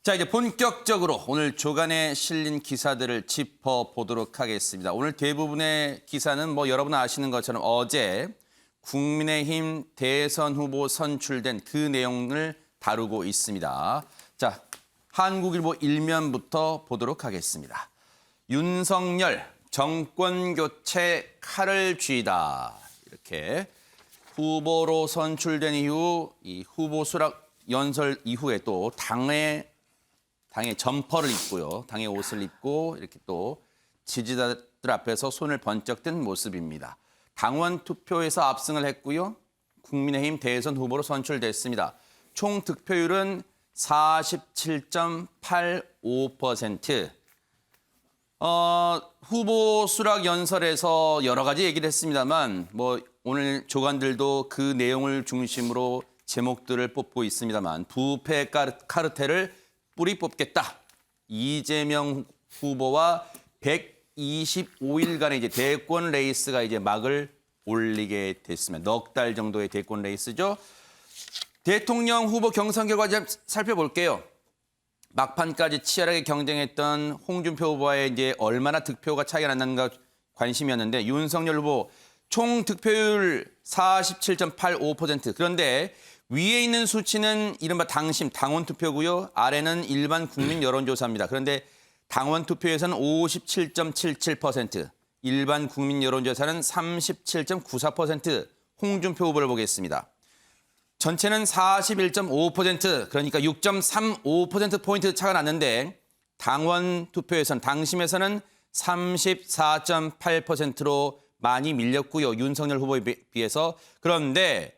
자, 이제 본격적으로 오늘 조간에 실린 기사들을 짚어보도록 하겠습니다. 오늘 대부분의 기사는 여러분 아시는 것처럼 어제 국민의힘 대선 후보 선출된 그 내용을 다루고 있습니다. 자, 한국일보 1면부터 보도록 하겠습니다. 윤석열 정권교체 칼을 쥐다. 이렇게 후보로 선출된 이후 이 후보 수락 연설 이후에 또 당의 점퍼를 입고요. 당의 옷을 입고 이렇게 또 지지자들 앞에서 손을 번쩍 든 모습입니다. 당원 투표에서 압승을 했고요. 국민의힘 대선 후보로 선출됐습니다. 총 득표율은 47.85%. 후보 수락 연설에서 여러 가지 얘기를 했습니다만 오늘 조간들도 그 내용을 중심으로 제목들을 뽑고 있습니다만 부패 카르텔을 뿌리 뽑겠다. 이재명 후보와 125일간의 이제 대권 레이스가 이제 막을 올리게 됐습니다. 넉 달 정도의 대권 레이스죠. 대통령 후보 경선 결과 좀 살펴볼게요. 막판까지 치열하게 경쟁했던 홍준표 후보와의 이제 얼마나 득표가 차이가 났는가 관심이었는데 윤석열 후보 총 득표율 47.85%. 그런데 위에 있는 수치는 이른바 당심, 당원 투표고요. 아래는 일반 국민 여론조사입니다. 그런데 당원 투표에서는 57.77%, 일반 국민 여론조사는 37.94%, 홍준표 후보를 보겠습니다. 전체는 41.5%, 그러니까 6.35%포인트 차가 났는데 당원 투표에서는, 당심에서는 34.8%로 많이 밀렸고요. 윤석열 후보에 비해서. 그런데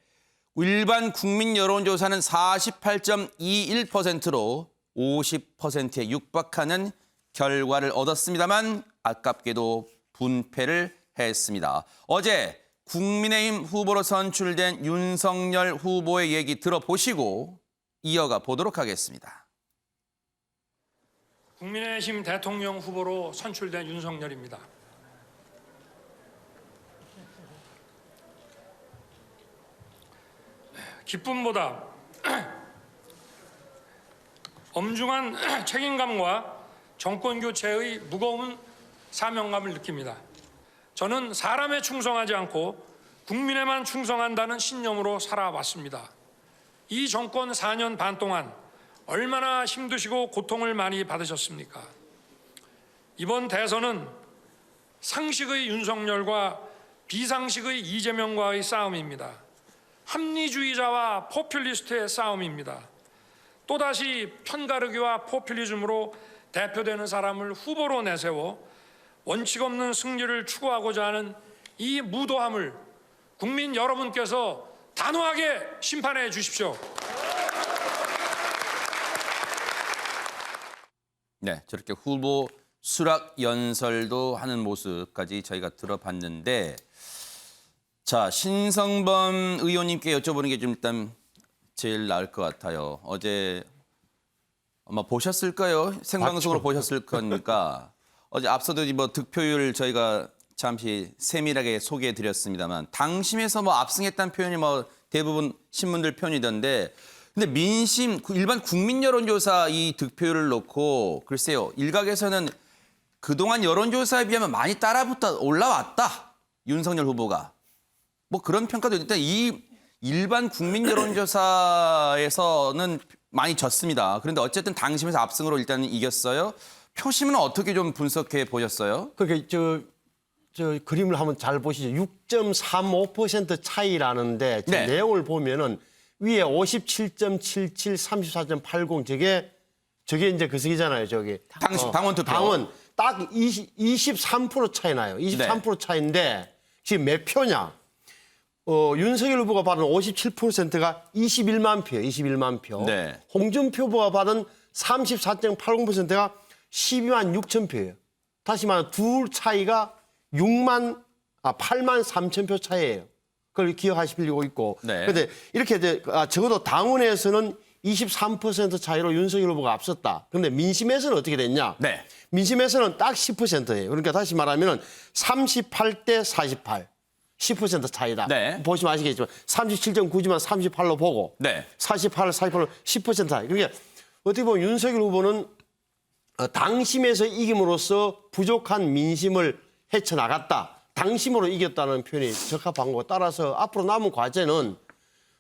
일반 국민 여론조사는 48.21%로 50%에 육박하는 결과를 얻었습니다만 아깝게도 분패를 했습니다. 어제 국민의힘 후보로 선출된 윤석열 후보의 얘기 들어보시고 이어가 보도록 하겠습니다. 국민의힘 대통령 후보로 선출된 윤석열입니다. 기쁨보다 엄중한 책임감과 정권교체의 무거운 사명감을 느낍니다. 저는 사람에 충성하지 않고 국민에만 충성한다는 신념으로 살아왔습니다. 이 정권 4년 반 동안 얼마나 힘드시고 고통을 많이 받으셨습니까? 이번 대선은 상식의 윤석열과 비상식의 이재명과의 싸움입니다. 합리주의자와 포퓰리스트의 싸움입니다. 또다시 편가르기와 포퓰리즘으로 대표되는 사람을 후보로 내세워 원칙 없는 승리를 추구하고자 하는 이 무도함을 국민 여러분께서 단호하게 심판해 주십시오. 네, 저렇게 후보 수락 연설도 하는 모습까지 저희가 들어봤는데, 자, 신성범 의원님께 여쭤보는 게 좀 일단 제일 나을 것 같아요. 어제 아마 보셨을까요? 생방송으로 보셨을 거니까. 어제 앞서도 득표율 저희가 잠시 세밀하게 소개해드렸습니다만 당심에서 압승했다는 표현이 대부분 신문들 표현이던데, 근데 민심, 일반 국민 여론조사 이 득표율을 놓고 글쎄요, 일각에서는 그동안 여론조사에 비하면 많이 따라붙어 올라왔다, 윤석열 후보가. 그런 평가도 있는데 이 일반 국민 여론조사에서는 많이 졌습니다. 그런데 어쨌든 당심에서 압승으로 일단 이겼어요. 표심은 어떻게 좀 분석해 보셨어요? 그러니까 저 그림을 한번 잘 보시죠. 6.35% 차이라는데 네. 내용을 보면은 위에 57.77, 34.80 저게 이제 그 색이잖아요. 저기 당원 투표. 당원 딱 23% 차이 나요. 23% 네. 차이인데 지금 몇 표냐? 윤석열 후보가 받은 57%가 21만 표예요. 21만 표. 네. 홍준표 후보가 받은 34.80%가 12만 6천 표예요. 다시 말하면 둘 차이가 8만 3천 표 차이예요. 그걸 기억하실 필요가 있고. 네. 그런데 이렇게 적어도 당원에서는 23% 차이로 윤석열 후보가 앞섰다. 그런데 민심에서는 어떻게 됐냐? 네. 민심에서는 딱 10%예요. 그러니까 다시 말하면 38대 48. 10% 차이다. 네. 보시면 아시겠지만 37.9지만 38로 보고 네. 48, 48로 10% 차이. 그러니까 어떻게 보면 윤석열 후보는 당심에서 이김으로써 부족한 민심을 헤쳐나갔다. 당심으로 이겼다는 표현이 적합한 거 따라서 앞으로 남은 과제는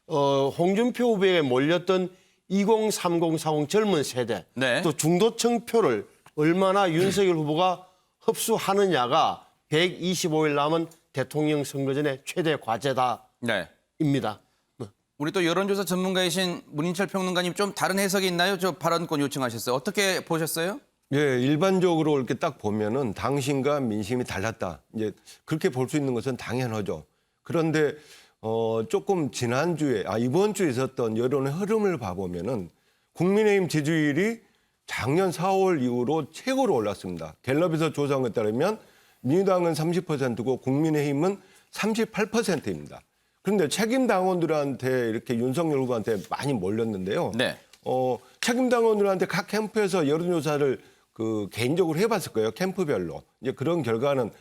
홍준표 후보에게 몰렸던 2030, 40 젊은 세대 네. 또 중도층 표를 얼마나 윤석열 후보가 흡수하느냐가 125일 남은 대통령 선거전의 최대 과제다입니다. 네. 우리 또 여론조사 전문가이신 문인철 평론가님 좀 다른 해석이 있나요? 저 발언권 요청하셨어요. 어떻게 보셨어요? 예, 일반적으로 이렇게 딱 보면은 당심과 민심이 달랐다. 이제 그렇게 볼 수 있는 것은 당연하죠. 그런데 조금 지난주에, 이번 주에 있었던 여론의 흐름을 봐보면은 국민의힘 지지율이 작년 4월 이후로 최고로 올랐습니다. 갤럽에서 조사한 것에 따르면 민주당은 30%고 국민의힘은 38%입니다. 그런데 책임 당원들한테 이렇게 윤석열 후보한테 많이 몰렸는데요. 네. 책임 당원들한테 각 캠프에서 여론조사를 개인적으로 해봤을 거예요. 캠프별로. 이제 그런 결과는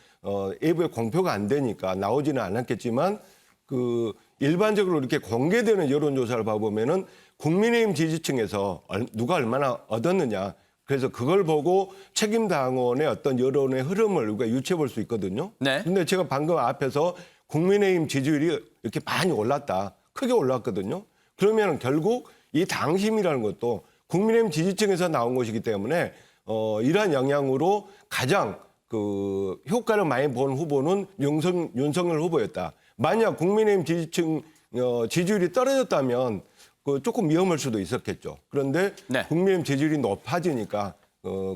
외부에 공표가 안 되니까 나오지는 않았겠지만 일반적으로 이렇게 공개되는 여론조사를 봐보면은 국민의힘 지지층에서 누가 얼마나 얻었느냐. 그래서 그걸 보고 책임 당원의 어떤 여론의 흐름을 우리가 유추해 볼 수 있거든요. 네. 근데 제가 방금 앞에서 국민의힘 지지율이 이렇게 많이 올랐다. 크게 올랐거든요. 그러면 결국 이 당심이라는 것도 국민의힘 지지층에서 나온 것이기 때문에 이러한 영향으로 가장 효과를 많이 본 후보는 윤석열 후보였다. 만약 국민의힘 지지층 지지율이 떨어졌다면 조금 위험할 수도 있었겠죠. 그런데 네. 국민의힘 지지율이 높아지니까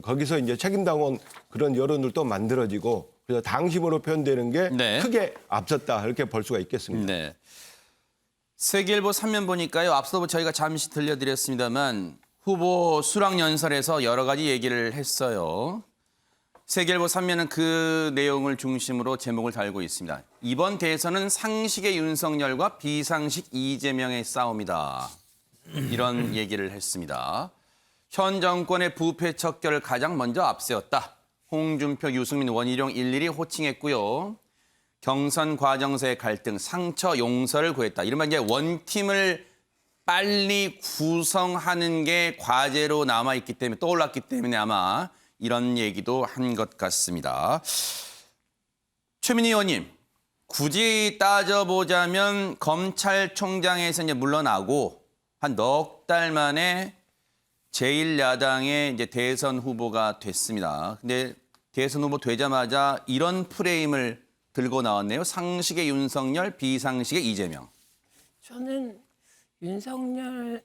거기서 이제 책임당원 그런 여론들도 만들어지고 그래서 당심으로 표현되는 게 네. 크게 앞섰다 이렇게 볼 수가 있겠습니다. 네. 세계일보 3면 보니까요. 앞서 저희가 잠시 들려드렸습니다만 후보 수락연설에서 여러 가지 얘기를 했어요. 세계일보 3면은 그 내용을 중심으로 제목을 달고 있습니다. 이번 대선은 상식의 윤석열과 비상식 이재명의 싸움이다. 이런 얘기를 했습니다. 현 정권의 부패 척결을 가장 먼저 앞세웠다. 홍준표, 유승민, 원희룡 일일이 호칭했고요. 경선 과정에서의 갈등, 상처 용서를 구했다. 이른바 이제 원팀을 빨리 구성하는 게 과제로 남아있기 때문에 떠올랐기 때문에 아마 이런 얘기도 한 것 같습니다. 최민희 의원님, 굳이 따져보자면 검찰총장에서 이제 물러나고 한 넉 달 만에 제1야당의 이제 대선 후보가 됐습니다. 근데 대선 후보 되자마자 이런 프레임을 들고 나왔네요. 상식의 윤석열, 비상식의 이재명. 저는 윤석열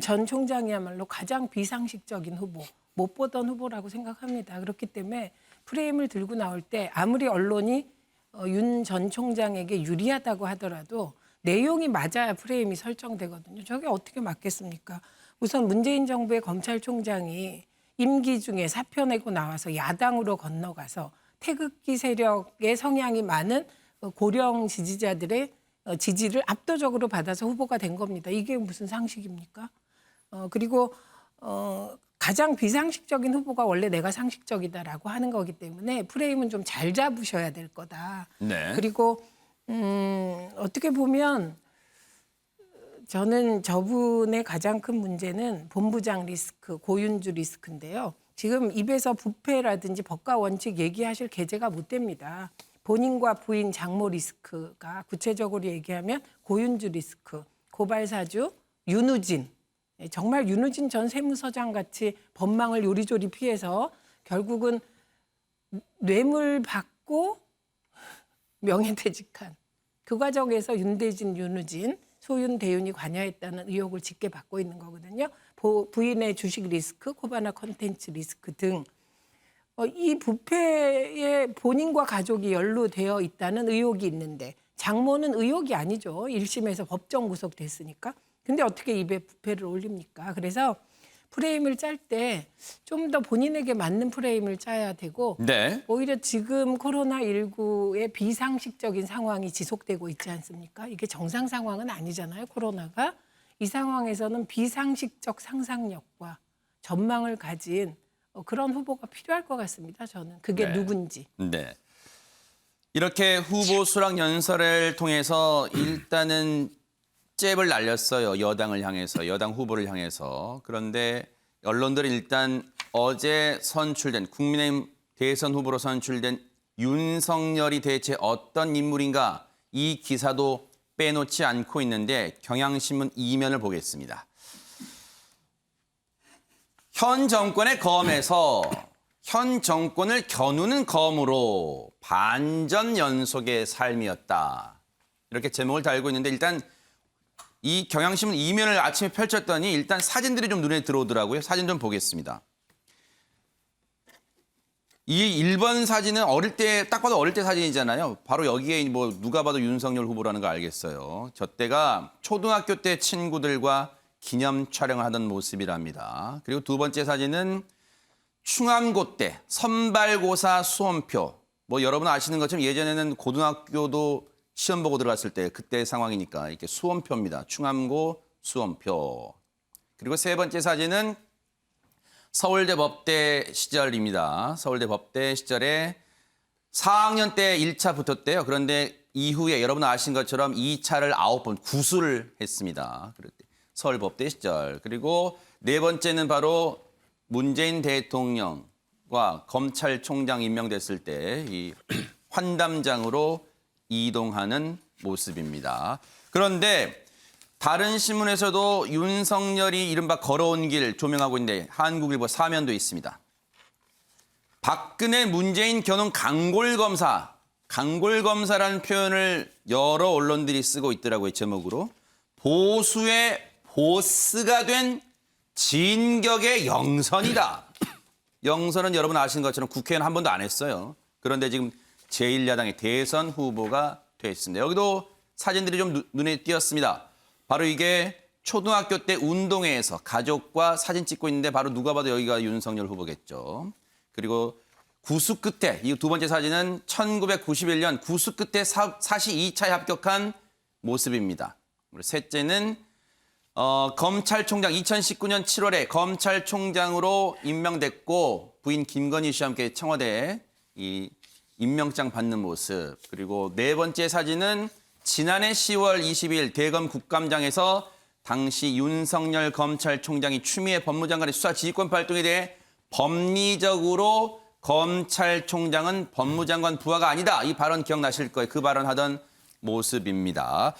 전 총장이야말로 가장 비상식적인 후보, 못 보던 후보라고 생각합니다. 그렇기 때문에 프레임을 들고 나올 때 아무리 언론이 윤 전 총장에게 유리하다고 하더라도 내용이 맞아야 프레임이 설정되거든요. 저게 어떻게 맞겠습니까? 우선 문재인 정부의 검찰총장이 임기 중에 사표 내고 나와서 야당으로 건너가서 태극기 세력의 성향이 많은 고령 지지자들의 지지를 압도적으로 받아서 후보가 된 겁니다. 이게 무슨 상식입니까? 그리고 가장 비상식적인 후보가 원래 내가 상식적이다라고 하는 거기 때문에 프레임은 좀 잘 잡으셔야 될 거다. 네. 그리고 어떻게 보면 저는 저분의 가장 큰 문제는 본부장 리스크, 고윤주 리스크인데요. 지금 입에서 부패라든지 법과 원칙 얘기하실 계제가 못 됩니다. 본인과 부인 장모 리스크가 구체적으로 얘기하면 고윤주 리스크, 고발사주 윤우진. 정말 윤우진 전 세무서장 같이 법망을 요리조리 피해서 결국은 뇌물 받고 명예퇴직한 그 과정에서 윤대진, 윤우진, 소윤, 대윤이 관여했다는 의혹을 짙게 받고 있는 거거든요. 부인의 주식 리스크, 코바나 콘텐츠 리스크 등 이 부패에 본인과 가족이 연루되어 있다는 의혹이 있는데 장모는 의혹이 아니죠. 1심에서 법정 구속됐으니까. 근데 어떻게 입에 부패를 올립니까? 그래서 프레임을 짤 때 좀 더 본인에게 맞는 프레임을 짜야 되고 네. 오히려 지금 코로나19의 비상식적인 상황이 지속되고 있지 않습니까? 이게 정상 상황은 아니잖아요, 코로나가. 이 상황에서는 비상식적 상상력과 전망을 가진 그런 후보가 필요할 것 같습니다, 저는. 그게 네. 누군지. 네. 이렇게 후보 수락 연설을 통해서 일단은 잽을 날렸어요. 여당을 향해서, 여당 후보를 향해서. 그런데 언론들은 일단 어제 선출된 국민의힘 대선 후보로 선출된 윤석열이 대체 어떤 인물인가 이 기사도 빼놓지 않고 있는데 경향신문 2면을 보겠습니다. 현 정권의 검에서 현 정권을 겨누는 검으로 반전 연속의 삶이었다. 이렇게 제목을 달고 있는데 일단 이 경향신문 2면을 아침에 펼쳤더니 일단 사진들이 좀 눈에 들어오더라고요. 사진 좀 보겠습니다. 이 1번 사진은 어릴 때, 딱 봐도 어릴 때 사진이잖아요. 바로 여기에 뭐 누가 봐도 윤석열 후보라는 거 알겠어요. 저 때가 초등학교 때 친구들과 기념 촬영을 하던 모습이랍니다. 그리고 두 번째 사진은 충암고 때 선발고사 수험표. 뭐 여러분 아시는 것처럼 예전에는 고등학교도 시험 보고 들어갔을 때 그때 상황이니까 이렇게 수험표입니다. 충암고 수험표. 그리고 세 번째 사진은 서울대 법대 시절입니다. 서울대 법대 시절에 4학년 때 1차 붙었대요. 그런데 이후에 여러분 아신 것처럼 2차를 9번 구수를 했습니다. 그럴 때 서울 법대 시절. 그리고 네 번째는 바로 문재인 대통령과 검찰총장 임명됐을 때 이 환담장으로 이동하는 모습입니다. 그런데 다른 신문에서도 윤석열이 이른바 걸어온 길 조명하고 있는데 한국일보 4면도 있습니다. 박근혜 문재인 겨눈 강골검사. 강골검사라는 표현을 여러 언론들이 쓰고 있더라고요. 제목으로. 보수의 보스가 된 진격의 영선이다. 영선은 여러분 아시는 것처럼 국회의원 한 번도 안 했어요. 그런데 지금 제1야당의 대선 후보가 됐습니다. 여기도 사진들이 좀 눈에 띄었습니다. 바로 이게 초등학교 때 운동회에서 가족과 사진 찍고 있는데 바로 누가 봐도 여기가 윤석열 후보겠죠. 그리고 구수 끝에 이 두 번째 사진은 1991년 구수 끝에 사시 2차에 합격한 모습입니다. 그리고 셋째는 검찰총장 2019년 7월에 검찰총장으로 임명됐고 부인 김건희 씨와 함께 청와대에 이 임명장 받는 모습. 그리고 네 번째 사진은 지난해 10월 22일 대검 국감장에서 당시 윤석열 검찰총장이 추미애 법무장관의 수사 지휘권 발동에 대해 법리적으로 검찰총장은 법무장관 부하가 아니다. 이 발언 기억나실 거예요. 그 발언하던 모습입니다.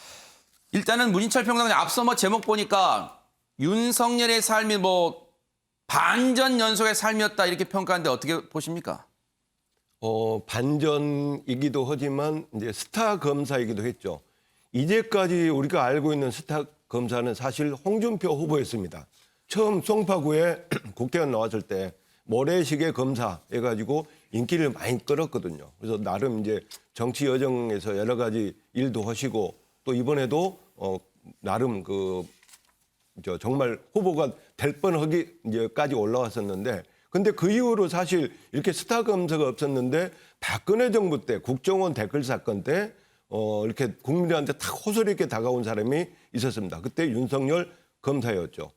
일단은 문인철 평론가님 앞서 뭐 제목 보니까 윤석열의 삶이 뭐 반전 연속의 삶이었다 이렇게 평가하는데 어떻게 보십니까? 반전이기도 하지만 이제 스타 검사이기도 했죠. 이제까지 우리가 알고 있는 스타 검사는 사실 홍준표 후보였습니다. 처음 송파구에 국회의원 나왔을 때 모래시계 검사 해가지고 인기를 많이 끌었거든요. 그래서 나름 이제 정치 여정에서 여러 가지 일도 하시고 또 이번에도 나름 정말 후보가 될 뻔하기까지 올라왔었는데 근데 그 이후로 사실 이렇게 스타 검사가 없었는데 박근혜 정부 때 국정원 댓글 사건 때 이렇게 국민들한테 탁 호소리 있게 다가온 사람이 있었습니다. 그때 윤석열 검사였죠.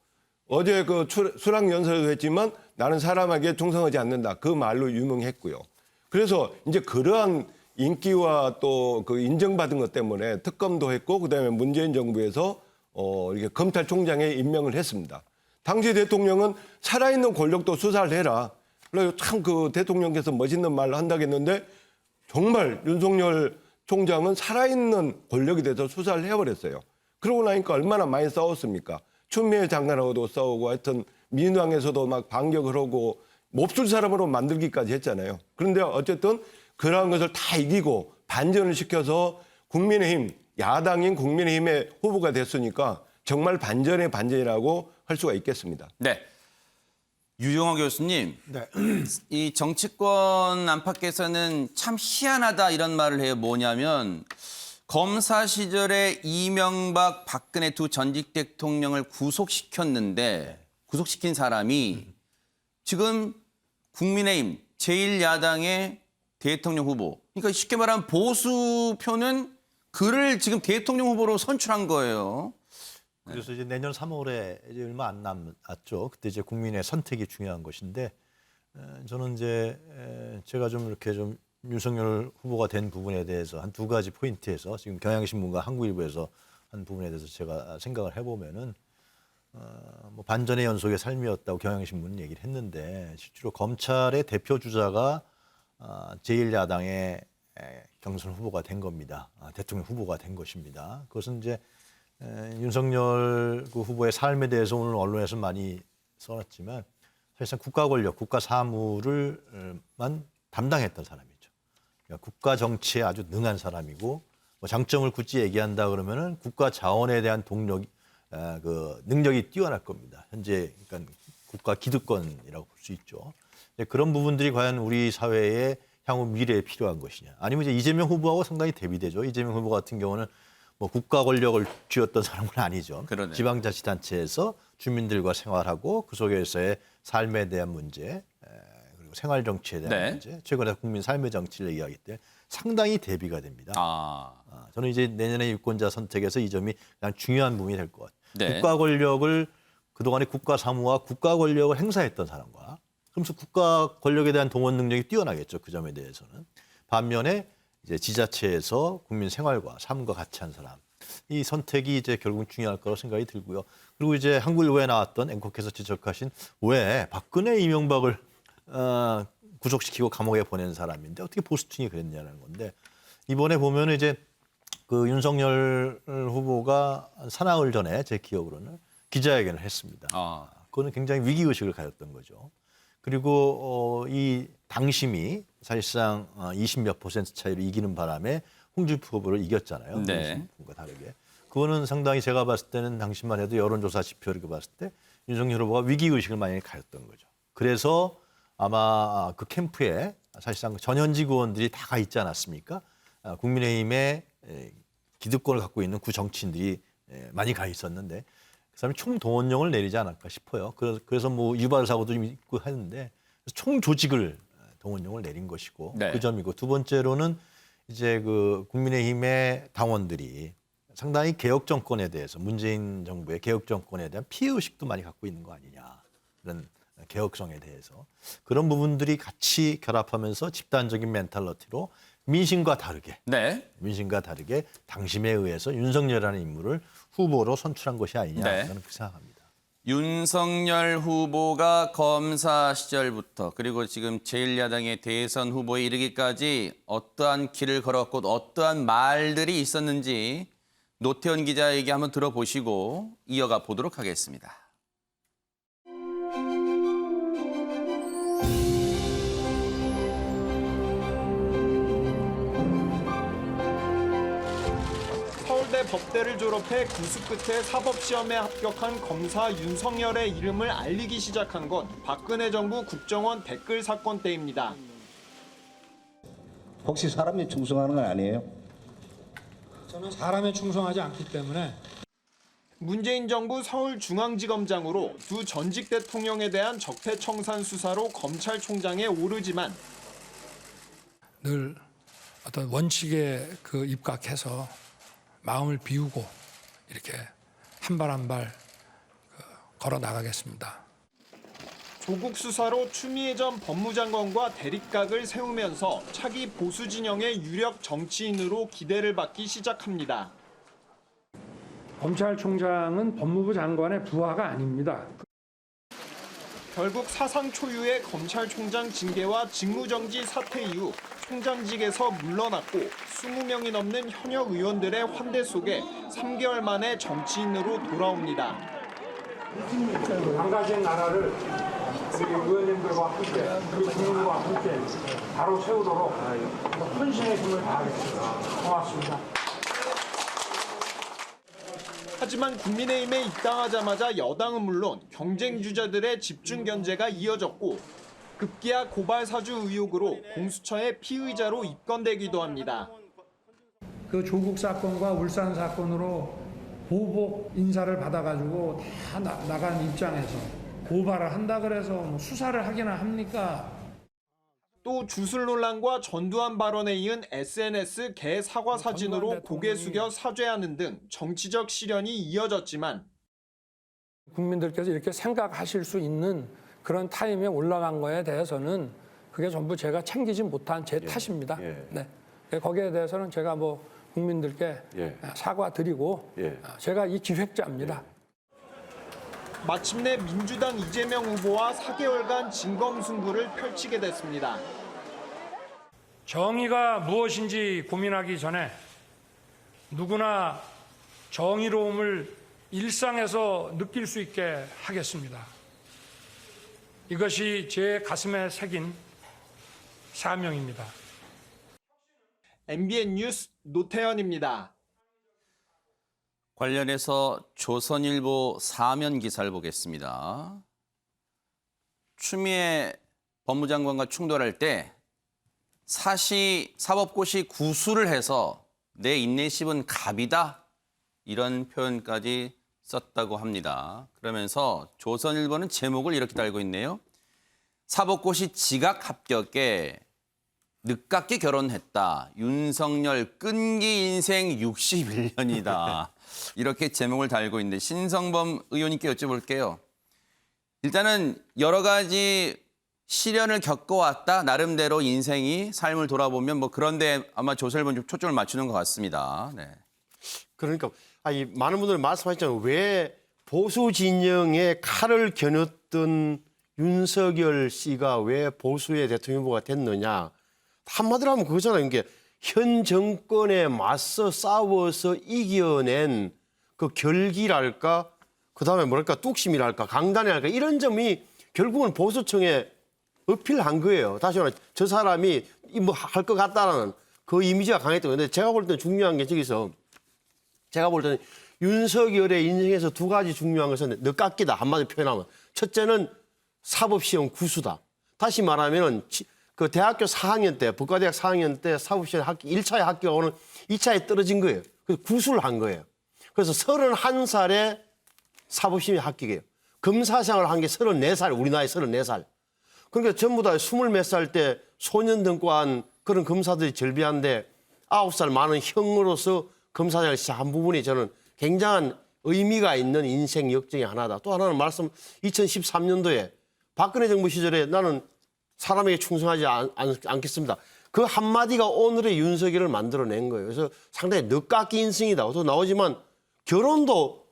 어제 그 수락연설도 했지만 나는 사람에게 충성하지 않는다. 그 말로 유명했고요. 그래서 이제 그러한 인기와 또 그 인정받은 것 때문에 특검도 했고 그다음에 문재인 정부에서 이렇게 검찰총장에 임명을 했습니다. 당시 대통령은 살아있는 권력도 수사를 해라. 그래서 참 그 대통령께서 멋있는 말을 한다겠는데 정말 윤석열 총장은 살아있는 권력이 돼서 수사를 해버렸어요. 그러고 나니까 얼마나 많이 싸웠습니까? 추미애 장관하고도 싸우고 하여튼 민주당에서도 막 반격을 하고 몹쓸 사람으로 만들기까지 했잖아요. 그런데 어쨌든 그러한 것을 다 이기고 반전을 시켜서 국민의힘, 야당인 국민의힘의 후보가 됐으니까 정말 반전의 반전이라고 할 수가 있겠습니다. 네. 유영호 교수님, 네. 이 정치권 안팎에서는 참 희한하다 이런 말을 해요. 뭐냐면 검사 시절에 이명박, 박근혜 두 전직 대통령을 구속시켰는데 구속시킨 사람이 지금 국민의힘 제1야당의 대통령 후보. 그러니까 쉽게 말하면 보수표는 그를 지금 대통령 후보로 선출한 거예요. 그래서 이제 내년 3월에 이제 얼마 안 남았죠. 그때 이제 국민의 선택이 중요한 것인데 저는 이제 제가 좀 이렇게 좀 윤석열 후보가 된 부분에 대해서 한 두 가지 포인트에서 지금 경향신문과 한국일보에서 한 부분에 대해서 제가 생각을 해보면은 뭐 반전의 연속의 삶이었다고 경향신문은 얘기를 했는데 실제로 검찰의 대표 주자가 제1야당의 경선 후보가 된 겁니다. 대통령 후보가 된 것입니다. 그것은 이제 윤석열 그 후보의 삶에 대해서 오늘 언론에서 많이 써놨지만 사실상 국가 권력, 국가 사무를만 담당했던 사람이죠. 그러니까 국가 정치에 아주 능한 사람이고 뭐 장점을 굳이 얘기한다 그러면은 국가 자원에 대한 동력, 그 능력이 뛰어날 겁니다. 현재 그러니까 국가 기득권이라고 볼 수 있죠. 그런 부분들이 과연 우리 사회의 향후 미래에 필요한 것이냐. 아니면 이제 이재명 후보하고 상당히 대비되죠. 이재명 후보 같은 경우는 뭐 국가 권력을 쥐었던 사람은 아니죠. 그러네요. 지방자치단체에서 주민들과 생활하고 그 속에서의 삶에 대한 문제, 그리고 생활 정치에 대한 네. 문제, 최근에 국민 삶의 정치를 얘기하기 때문에 상당히 대비가 됩니다. 저는 이제 내년에 유권자 선택에서 이 점이 가장 중요한 부분이 될 것 같아요. 네. 국가 권력을 그동안에 국가 사무와 국가 권력을 행사했던 사람과 그러면서 국가 권력에 대한 동원 능력이 뛰어나겠죠. 그 점에 대해서는. 반면에 이제 지자체에서 국민 생활과 삶과 같이 한 사람. 이 선택이 이제 결국 중요할 거라고 생각이 들고요. 그리고 이제 한국일보에 나왔던 앵커께서 지적하신 왜 박근혜 이명박을 구속시키고 감옥에 보낸 사람인데 어떻게 보수층이 그랬냐는 건데 이번에 보면 이제 그 윤석열 후보가 사나흘 전에 제 기억으로는 기자회견을 했습니다. 그거는 굉장히 위기의식을 가졌던 거죠. 그리고 이 당심이 사실상 20몇 % 차이로 이기는 바람에 홍준표 후보를 이겼잖아요. 네. 홍준표와 다르게. 그거는 상당히 제가 봤을 때는 당시만 해도 여론조사 지표 이렇게 봤을 때 윤석열 후보가 위기의식을 많이 가졌던 거죠. 그래서 아마 그 캠프에 사실상 전현직 의원들이 다 가 있지 않았습니까? 국민의힘의 기득권을 갖고 있는 구 정치인들이 많이 가 있었는데 그 사람이 총동원령을 내리지 않을까 싶어요. 그래서 뭐 유발 사고도 좀 있고 하는데 총조직을 동원령을 내린 것이고 네. 그 점이고 두 번째로는 이제 그 국민의힘의 당원들이 상당히 개혁 정권에 대해서 문재인 정부의 개혁 정권에 대한 피해 의식도 많이 갖고 있는 거 아니냐 그런 개혁성에 대해서 그런 부분들이 같이 결합하면서 집단적인 멘탈러티로 민심과 다르게 당심에 의해서 윤석열이라는 인물을 후보로 선출한 것이 아니냐 네. 저는 그렇게 생각합니다. 윤석열 후보가 검사 시절부터 그리고 지금 제1야당의 대선 후보에 이르기까지 어떠한 길을 걸었고 어떠한 말들이 있었는지 노태원 기자 얘기 한번 들어보시고 이어가 보도록 하겠습니다. 서울대 법대를 졸업해 구수 끝에 사법시험에 합격한 검사 윤석열의 이름을 알리기 시작한 건 박근혜 정부 국정원 댓글 사건 때입니다. 혹시 사람이 충성하는 건 아니에요? 저는 사람에 충성하지 않기 때문에 문재인 정부 서울중앙지검장으로 두 전직 대통령에 대한 적폐청산 수사로 검찰총장에 오르지만 늘 어떤 원칙에 그 입각해서 마음을 비우고 이렇게 한 발 한 발 걸어 나가겠습니다. 조국 수사로 추미애 전 법무장관과 대립각을 세우면서 차기 보수 진영의 유력 정치인으로 기대를 받기 시작합니다. 검찰총장은 법무부 장관의 부하가 아닙니다. 결국 사상 초유의 검찰총장 징계와 직무정지 사태 이후 총장직에서 물러났고 20명이 넘는 현역 의원들의 환대 속에 3개월 만에 정치인으로 돌아옵니다. 망가진 나라를 우리 의원님들과 함께, 우리 국민과 함께 바로 세우도록 헌신의 힘을 다하겠습니다. 고맙습니다. 하지만 국민의힘에 입당하자마자 여당은 물론 경쟁 주자들의 집중 견제가 이어졌고 급기야 고발 사주 의혹으로 공수처의 피의자로 입건되기도 합니다. 그 조국 사건과 울산 사건으로 보복 인사를 받아가지고 다 나간 입장에서 고발을 한다 그래서 뭐 수사를 하기나 합니까? 또 주술 논란과 전두환 발언에 이은 SNS 개 사과 사진으로 고개 숙여 사죄하는 등 정치적 시련이 이어졌지만 국민들께서 이렇게 생각하실 수 있는 그런 타임에 올라간 거에 대해서는 그게 전부 제가 챙기지 못한 제 탓입니다. 네. 거기에 대해서는 제가 뭐 국민들께 사과드리고 제가 이 기획자입니다. 마침내 민주당 이재명 후보와 4개월간 진검승부를 펼치게 됐습니다. 정의가 무엇인지 고민하기 전에 누구나 정의로움을 일상에서 느낄 수 있게 하겠습니다. 이것이 제 가슴에 새긴 사명입니다. MBN 뉴스 노태현입니다. 관련해서 조선일보 사면 기사를 보겠습니다. 추미애 법무장관과 충돌할 때 사법고시 구수를 해서 내 인내심은 갑이다 이런 표현까지 썼다고 합니다. 그러면서 조선일보는 제목을 이렇게 달고 있네요. 사법고시 지각 합격에 늦깎이 결혼했다. 윤석열 끈기 인생 61년이다. 이렇게 제목을 달고 있는데 신성범 의원님께 여쭤볼게요. 일단은 여러 가지 시련을 겪어왔다. 나름대로 인생이 삶을 돌아보면 뭐 그런데 아마 조선일보는 좀 초점을 맞추는 것 같습니다. 네. 그러니까 아니 많은 분들이 말씀하셨잖아요. 왜 보수 진영에 칼을 겨눴던 윤석열 씨가 왜 보수의 대통령 후보가 됐느냐. 한마디로 하면 그거잖아요. 이게 현 정권에 맞서 싸워서 이겨낸 그 결기랄까, 그다음에 뭐랄까 뚝심이랄까, 강단이랄까 이런 점이 결국은 보수층에 어필한 거예요. 다시 말해 저 사람이 뭐 할 것 같다라는 그 이미지가 강했던 건데 제가 볼 때는 중요한 게 저기서 제가 볼 때는 윤석열의 인생에서 두 가지 중요한 것은 늦깎이다 한마디로 표현하면 첫째는 사법시험 구수다. 다시 말하면 그 대학교 4학년 때 법과대학 4학년 때 사법시험 1차에 합격하고는 2차에 떨어진 거예요. 그래서 구수를 한 거예요. 그래서 31살에 사법시험에 합격해요. 검사생활을 한 게 34살, 우리 나이 34살. 그러니까 전부 다 20몇 살 때 소년등과한 그런 검사들이 절비한데 9살 많은 형으로서 검사생활을 시작한 부분이 저는 굉장한 의미가 있는 인생 역정의 하나다. 또 하나는 2013년도에 박근혜 정부 시절에 나는 사람에게 충성하지 않겠습니다. 그 한마디가 오늘의 윤석열을 만들어낸 거예요. 그래서 상당히 늦깎이 인생이다. 또 나오지만 결혼도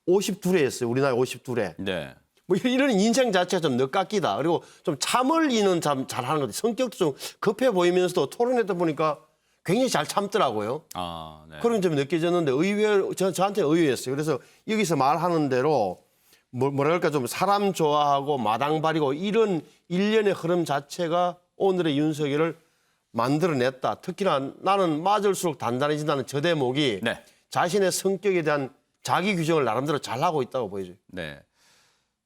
52에 했어요. 우리 나이 52에. 네. 뭐 이런 인생 자체가 좀 늦깎이다. 그리고 좀 참을 이는 잘하는 것 같아요. 성격도 좀 급해 보이면서도 토론했다 보니까 굉장히 잘 참더라고요. 아, 네. 그런 점이 느껴졌는데 의외로 저한테 의외였어요. 그래서 여기서 말하는 대로 뭐랄까 좀 사람 좋아하고 마당발이고 이런 일련의 흐름 자체가 오늘의 윤석열을 만들어냈다. 특히나 나는 맞을수록 단단해진다는 저 대목이 네. 자신의 성격에 대한 자기 규정을 나름대로 잘하고 있다고 보여져요. 네.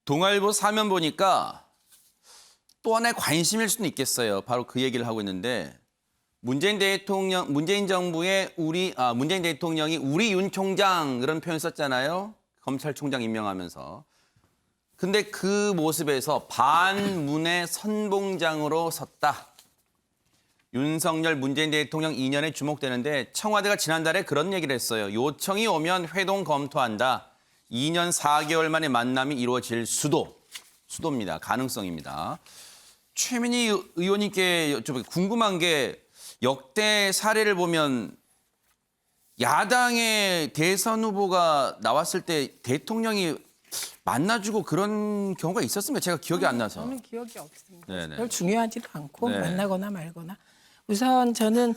동아일보 사면 보니까 또 하나의 관심일 수는 있겠어요. 바로 그 얘기를 하고 있는데 문재인 정부의 문재인 대통령이 우리 윤 총장 그런 표현 썼잖아요. 검찰총장 임명하면서. 근데 그 모습에서 반문의 선봉장으로 섰다. 윤석열 문재인 대통령 2년에 주목되는데 청와대가 지난달에 그런 얘기를 했어요. 요청이 오면 회동 검토한다. 2년 4개월 만에 만남이 이루어질 수도입니다. 가능성입니다. 최민희 의원님께 여쭤보기 궁금한 게 역대 사례를 보면 야당의 대선 후보가 나왔을 때 대통령이 만나주고 그런 경우가 있었습니까? 제가 기억이 안 나서. 저는 기억이 없습니다. 네네. 별 중요하지도 않고 네. 만나거나 말거나. 우선 저는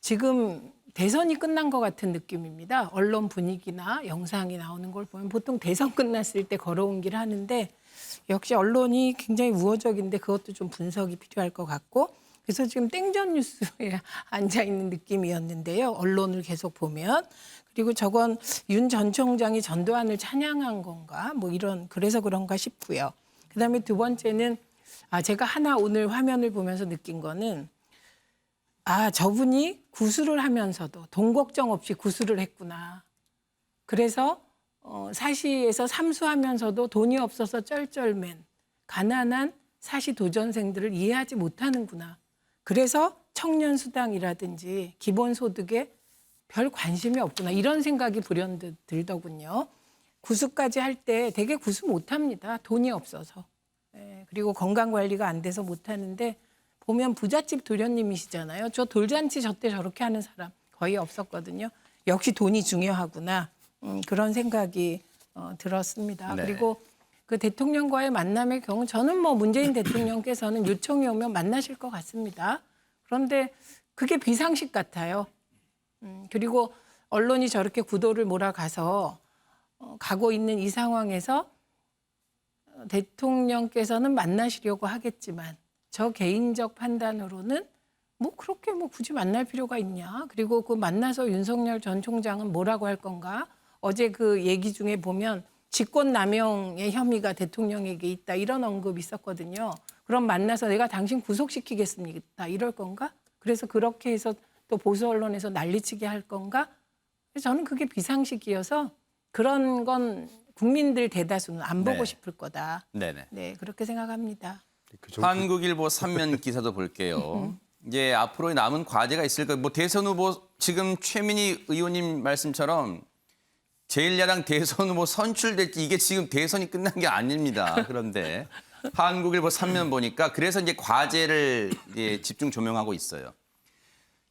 지금 대선이 끝난 것 같은 느낌입니다. 언론 분위기나 영상이 나오는 걸 보면 보통 대선 끝났을 때 걸어온 길 하는데 역시 언론이 굉장히 우호적인데 그것도 좀 분석이 필요할 것 같고 그래서 지금 땡전 뉴스에 앉아있는 느낌이었는데요. 언론을 계속 보면. 그리고 저건 윤 전 총장이 전두환을 찬양한 건가 뭐 이런 그래서 그런가 싶고요. 그다음에 두 번째는 제가 하나 오늘 화면을 보면서 느낀 거는 저분이 구술을 하면서도 돈 걱정 없이 구술을 했구나. 그래서 사시에서 삼수하면서도 돈이 없어서 쩔쩔맨 가난한 사시 도전생들을 이해하지 못하는구나. 그래서 청년수당이라든지 기본소득에 별 관심이 없구나. 이런 생각이 불현듯 들더군요. 구수까지 할 때 되게 구수 못합니다. 돈이 없어서. 그리고 건강관리가 안 돼서 못하는데 보면 부잣집 도련님이시잖아요. 저 돌잔치 저때 저렇게 하는 사람 거의 없었거든요. 역시 돈이 중요하구나. 그런 생각이 들었습니다. 네. 그리고 그 대통령과의 만남의 경우 저는 뭐 문재인 대통령께서는 요청이 오면 만나실 것 같습니다. 그런데 그게 비상식 같아요. 그리고 언론이 저렇게 구도를 몰아가서 가고 있는 이 상황에서 대통령께서는 만나시려고 하겠지만 저 개인적 판단으로는 뭐 그렇게 뭐 굳이 만날 필요가 있냐. 그리고 그 만나서 윤석열 전 총장은 뭐라고 할 건가. 어제 그 얘기 중에 보면 직권남용의 혐의가 대통령에게 있다 이런 언급이 있었거든요. 그럼 만나서 내가 당신 구속시키겠습니다 이럴 건가? 그래서 그렇게 해서 또 보수 언론에서 난리치게 할 건가? 저는 그게 비상식이어서 그런 건 국민들 대다수는 안 보고 네. 싶을 거다. 네네. 네, 그렇게 생각합니다. 한국일보 3면 기사도 볼게요. 이제 앞으로 남은 과제가 있을 거예요. 뭐 대선 후보 지금 최민희 의원님 말씀처럼 제1야당 대선 후보 선출될지 이게 지금 대선이 끝난 게 아닙니다. 그런데 한국일보 3면 보니까 그래서 이제 과제를 이제 집중 조명하고 있어요.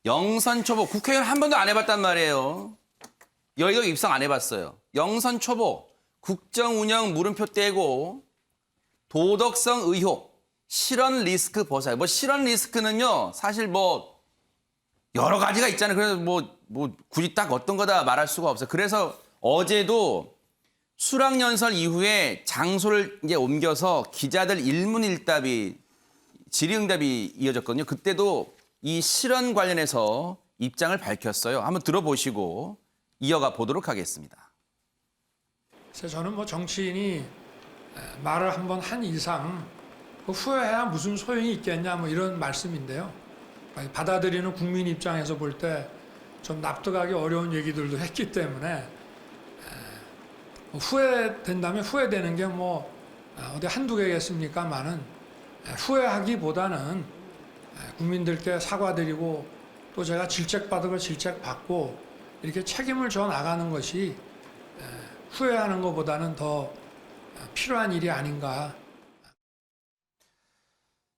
영선 초보 국회의원 한 번도 안 해봤단 말이에요. 여의도 입성 안 해봤어요. 영선 초보 국정 운영 물음표 떼고 도덕성 의혹 실언 리스크 보상. 뭐 실언 리스크는요 사실 뭐 여러 가지가 있잖아요. 그래서 뭐 굳이 딱 어떤 거다 말할 수가 없어요. 그래서 어제도 수락연설 이후에 장소를 이제 옮겨서 기자들 일문일답이 질의응답이 이어졌거든요. 그때도 이 실언 관련해서 입장을 밝혔어요. 한번 들어보시고 이어가 보도록 하겠습니다. 그래서 저는 뭐 정치인이 말을 한번 한 이상 후회해야 무슨 소용이 있겠냐 뭐 이런 말씀인데요. 받아들이는 국민 입장에서 볼 때 좀 납득하기 어려운 얘기들도 했기 때문에 후회된다면 후회되는 게 뭐 어디 한두 개겠습니까만은 후회하기보다는 국민들께 사과드리고 또 제가 질책받은 걸 질책받고 이렇게 책임을 져 나가는 것이 후회하는 것보다는 더 필요한 일이 아닌가.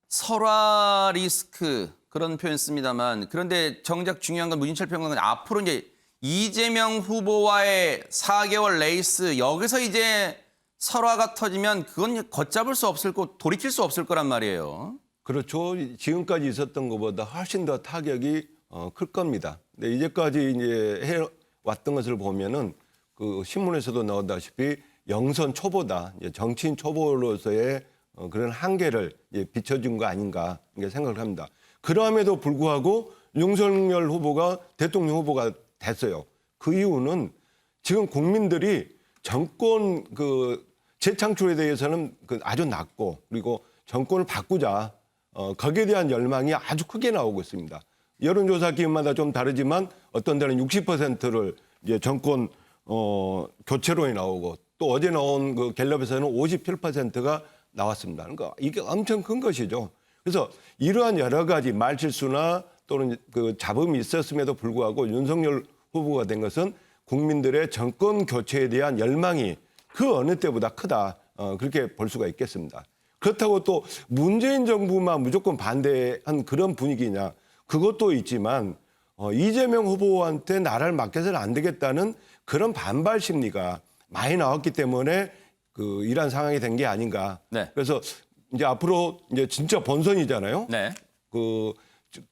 설화 리스크 그런 표현 씁니다만 그런데 정작 중요한 건 문인철 평론가는 앞으로 이제 이재명 후보와의 4개월 레이스 여기서 이제 설화가 터지면 그건 걷잡을 수 없을 거 돌이킬 수 없을 거란 말이에요. 그렇죠. 지금까지 있었던 것보다 훨씬 더 타격이 클 겁니다. 근데 이제까지 이제 해왔던 것을 보면은 그 신문에서도 나오다시피 영선 초보다 이제 정치인 초보로서의 그런 한계를 이제 비춰준 거 아닌가 이렇게 생각을 합니다. 그럼에도 불구하고 윤석열 후보가 대통령 후보가 됐어요. 그 이유는 지금 국민들이 정권 그 재창출에 대해서는 그 아주 낮고 그리고 정권을 바꾸자 거기에 대한 열망이 아주 크게 나오고 있습니다. 여론조사 기관마다 좀 다르지만 어떤 데는 60%를 이제 정권 교체론이 나오고 또 어제 나온 그 갤럽에서는 57%가 나왔습니다. 그러니까 이게 엄청 큰 것이죠. 그래서 이러한 여러 가지 말실수나 또는 그 잡음이 있었음에도 불구하고 윤석열 후보가 된 것은 국민들의 정권 교체에 대한 열망이 그 어느 때보다 크다. 그렇게 볼 수가 있겠습니다. 그렇다고 또 문재인 정부만 무조건 반대한 그런 분위기냐. 그것도 있지만 이재명 후보한테 나라를 맡겨서는 안 되겠다는 그런 반발 심리가 많이 나왔기 때문에 그 이런 상황이 된 게 아닌가. 네. 그래서 이제 앞으로 이제 진짜 본선이잖아요. 네. 그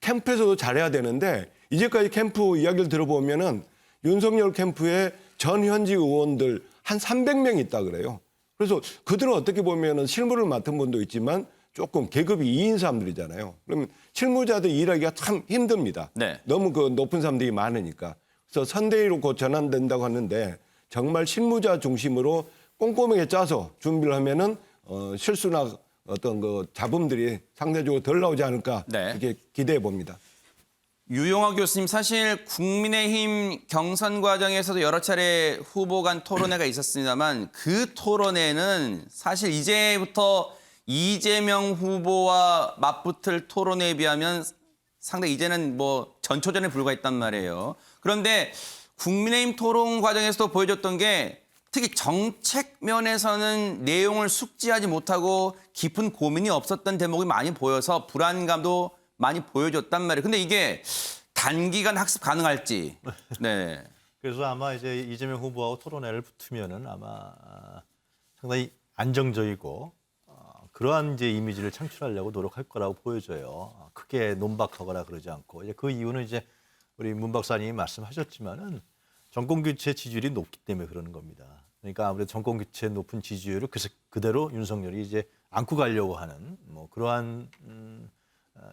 캠프에서도 잘해야 되는데 이제까지 캠프 이야기를 들어보면은 윤석열 캠프에 전 현직 의원들 한 300명 있다 그래요. 그래서 그들은 어떻게 보면은 실무를 맡은 분도 있지만 조금 계급이 2인 사람들이잖아요. 그러면 실무자들 일하기가 참 힘듭니다. 네. 너무 그 높은 사람들이 많으니까. 그래서 선대위로 곧 전환된다고 하는데 정말 실무자 중심으로 꼼꼼하게 짜서 준비를 하면은 실수나 어떤 그 잡음들이 상대적으로 덜 나오지 않을까 네. 이렇게 기대해 봅니다. 유용화 교수님 사실 국민의힘 경선 과정에서도 여러 차례 후보 간 토론회가 있었습니다만 그 토론회는 사실 이제부터 이재명 후보와 맞붙을 토론회에 비하면 상당히 이제는 뭐 전초전에 불과했단 말이에요. 그런데 국민의힘 토론 과정에서도 보여줬던 게 특히 정책 면에서는 내용을 숙지하지 못하고 깊은 고민이 없었던 대목이 많이 보여서 불안감도 많이 보여줬단 말이에요. 근데 이게 단기간 학습 가능할지. 네. 그래서 아마 이제 이재명 후보하고 토론회를 붙으면은 아마 상당히 안정적이고 그러한 이제 이미지를 창출하려고 노력할 거라고 보여져요. 크게 논박하거나 그러지 않고 이제 그 이유는 이제 우리 문 박사님이 말씀하셨지만은 정권 교체 지지율이 높기 때문에 그러는 겁니다. 그러니까 아무래도 정권 교체 높은 지지율을 그대로 윤석열이 이제 안고 가려고 하는 뭐 그러한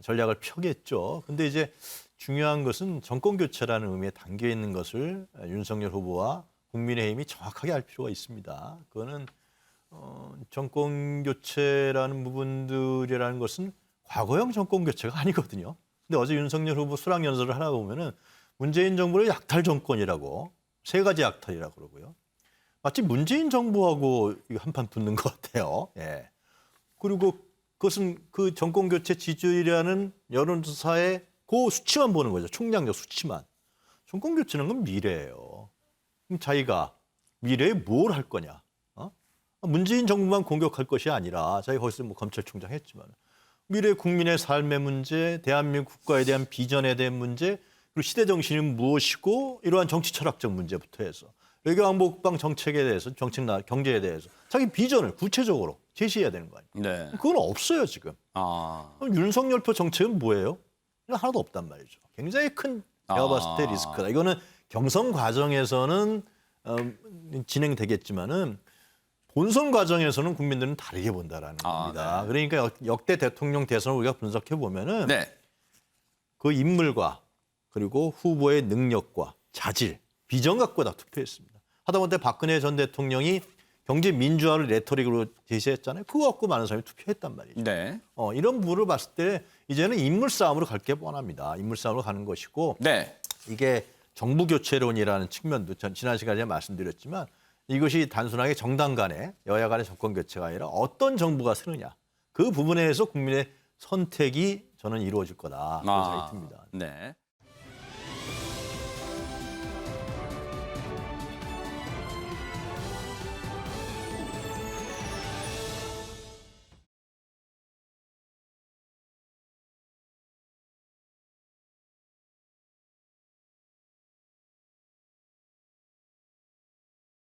전략을 펴겠죠. 근데 이제 중요한 것은 정권 교체라는 의미에 담겨 있는 것을 윤석열 후보와 국민의힘이 정확하게 알 필요가 있습니다. 그거는 정권 교체라는 부분들이라는 것은 과거형 정권 교체가 아니거든요. 근데 어제 윤석열 후보 수락 연설을 하다 보면은 문재인 정부를 약탈 정권이라고 세 가지 약탈이라고 그러고요. 마치 문재인 정부하고 한판 붙는 것 같아요. 예. 그리고 그것은 그 정권 교체 지지율이라는 여론조사의 그 수치만 보는 거죠. 총량적 수치만. 정권 교체는 건 미래예요. 그럼 자기가 미래에 뭘 할 거냐? 문재인 정부만 공격할 것이 아니라 자기가 거기서 뭐 검찰총장 했지만 미래 국민의 삶의 문제, 대한민국 국가에 대한 비전에 대한 문제, 그리고 시대 정신이 무엇이고 이러한 정치 철학적 문제부터 해서 외교 안보 국방 정책에 대해서 경제에 대해서 자기 비전을 구체적으로 제시해야 되는 거 아니에요. 네. 그건 없어요 지금. 그럼 윤석열표 정책은 뭐예요? 하나도 없단 말이죠. 굉장히 큰 내가 봤을 때 리스크다. 이거는 경선 과정에서는 진행되겠지만은 본선 과정에서는 국민들은 다르게 본다라는 겁니다. 네. 그러니까 역대 대통령 대선을 우리가 분석해 보면은 네. 그 인물과 그리고 후보의 능력과 자질, 비전 갖고 다 투표했습니다. 하다못해 박근혜 전 대통령이 경제 민주화를 레토릭으로 제시했잖아요. 그거 갖고 많은 사람이 투표했단 말이죠. 네. 이런 부분을 봤을 때 이제는 인물 싸움으로 갈 게 뻔합니다. 인물 싸움으로 가는 것이고 네. 이게 정부 교체론이라는 측면도 지난 시간에 말씀드렸지만 이것이 단순하게 정당 간의 여야 간의 정권 교체가 아니라 어떤 정부가 서느냐 그 부분에서 국민의 선택이 저는 이루어질 거다. 그런 생각이 듭니다. 네.